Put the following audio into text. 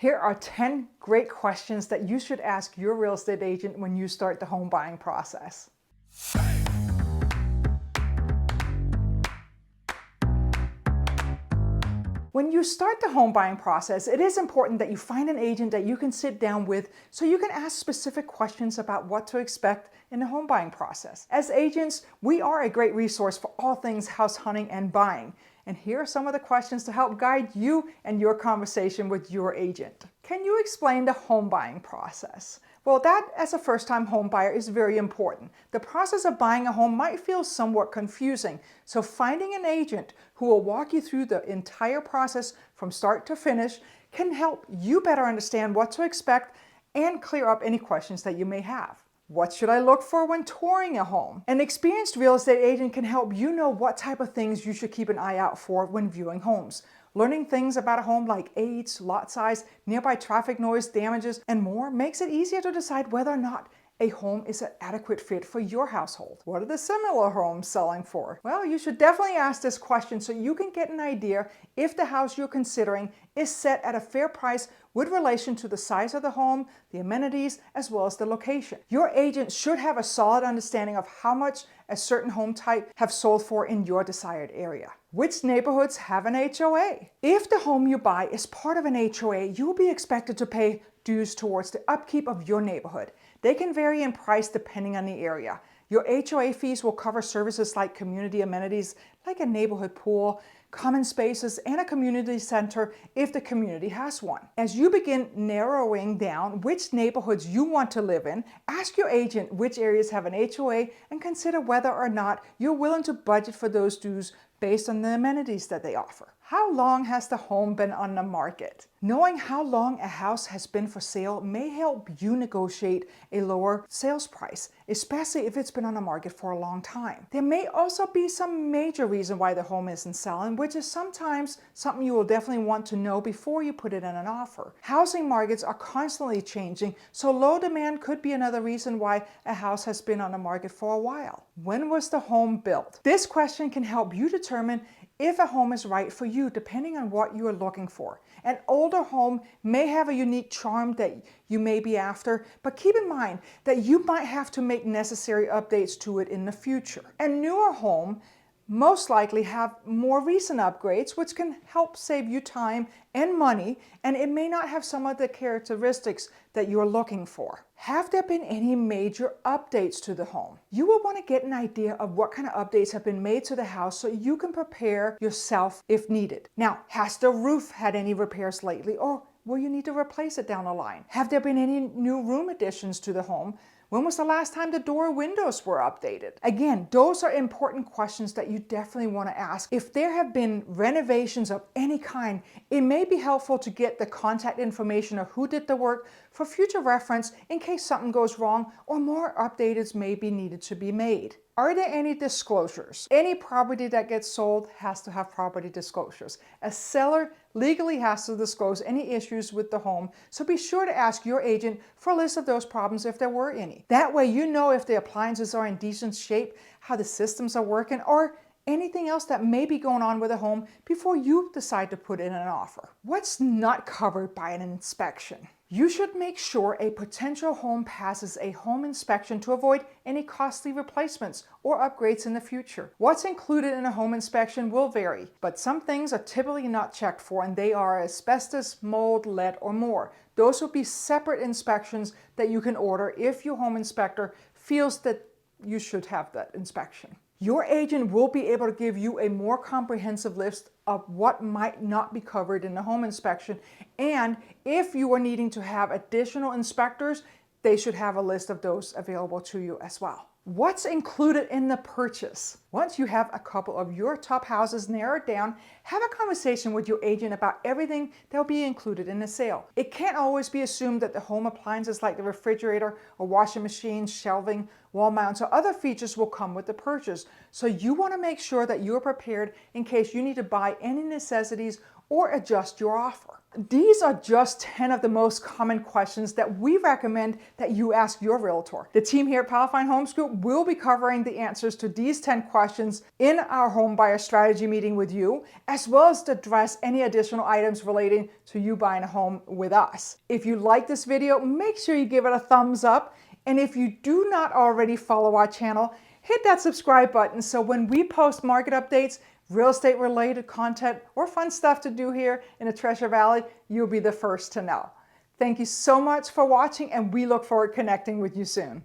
Here are 10 great questions that you should ask your real estate agent when you start the home buying process. When you start the home buying process, it is important that you find an agent that you can sit down with so you can ask specific questions about what to expect in the home buying process. As agents, we are a great resource for all things house hunting and buying. And here are some of the questions to help guide you and your conversation with your agent. Can you explain the home buying process? Well, that as a first-time home buyer is very important. The process of buying a home might feel somewhat confusing, so finding an agent who will walk you through the entire process from start to finish can help you better understand what to expect and clear up any questions that you may have. What should I look for when touring a home? An experienced real estate agent can help you know what type of things you should keep an eye out for when viewing homes. Learning things about a home like age, lot size, nearby traffic noise, damages, and more makes it easier to decide whether or not a home is an adequate fit for your household. What are the similar homes selling for? Well, you should definitely ask this question so you can get an idea if the house you're considering is set at a fair price with relation to the size of the home, the amenities, as well as the location. Your agent should have a solid understanding of how much a certain home type have sold for in your desired area. Which neighborhoods have an HOA? If the home you buy is part of an HOA, you will be expected to pay dues towards the upkeep of your neighborhood. They can vary in price depending on the area. Your HOA fees will cover services like community amenities, like a neighborhood pool, common spaces, and a community center if the community has one. As you begin narrowing down which neighborhoods you want to live in, ask your agent which areas have an HOA and consider whether or not you're willing to budget for those dues based on the amenities that they offer. How long has the home been on the market? Knowing how long a house has been for sale may help you negotiate a lower sales price, especially if it's been on the market for a long time. There may also be some major reason why the home isn't selling, which is sometimes something you will definitely want to know before you put it in an offer. Housing markets are constantly changing, so low demand could be another reason why a house has been on the market for a while. When was the home built? This question can help you determine if a home is right for you, depending on what you are looking for. An older home may have a unique charm that you may be after, but keep in mind that you might have to make necessary updates to it in the future. A newer home most likely have more recent upgrades, which can help save you time and money, and it may not have some of the characteristics that you're looking for. Have there been any major updates to the home? You will want to get an idea of what kind of updates have been made to the house so you can prepare yourself if needed. Now, has the roof had any repairs lately, or will you need to replace it down the line? Have there been any new room additions to the home? When was the last time the door windows were updated? Again, those are important questions that you definitely want to ask. If there have been renovations of any kind, it may be helpful to get the contact information of who did the work for future reference in case something goes wrong or more updates may be needed to be made. Are there any disclosures? Any property that gets sold has to have property disclosures. A seller legally has to disclose any issues with the home, so be sure to ask your agent for a list of those problems if there were any. That way you know if the appliances are in decent shape, how the systems are working, or anything else that may be going on with a home before you decide to put in an offer. What's not covered by an inspection? You should make sure a potential home passes a home inspection to avoid any costly replacements or upgrades in the future. What's included in a home inspection will vary, but some things are typically not checked for, and they are asbestos, mold, lead, or more. Those will be separate inspections that you can order if your home inspector feels that you should have that inspection. Your agent will be able to give you a more comprehensive list of what might not be covered in the home inspection, and if you are needing to have additional inspectors, they should have a list of those available to you as well. What's included in the purchase? Once you have a couple of your top houses narrowed down, have a conversation with your agent about everything that will be included in the sale. It can't always be assumed that the home appliances like the refrigerator or washing machine, shelving, wall mounts, or other features will come with the purchase. So you want to make sure that you're prepared in case you need to buy any necessities or adjust your offer? These are just 10 of the most common questions that we recommend that you ask your realtor. The team here at Powell Fine Homes Group will be covering the answers to these 10 questions in our home buyer strategy meeting with you, as well as to address any additional items relating to you buying a home with us. If you like this video, make sure you give it a thumbs up. And if you do not already follow our channel, hit that subscribe button so when we post market updates, real estate related content, or fun stuff to do here in the Treasure Valley, you'll be the first to know. Thank you so much for watching, and we look forward to connecting with you soon.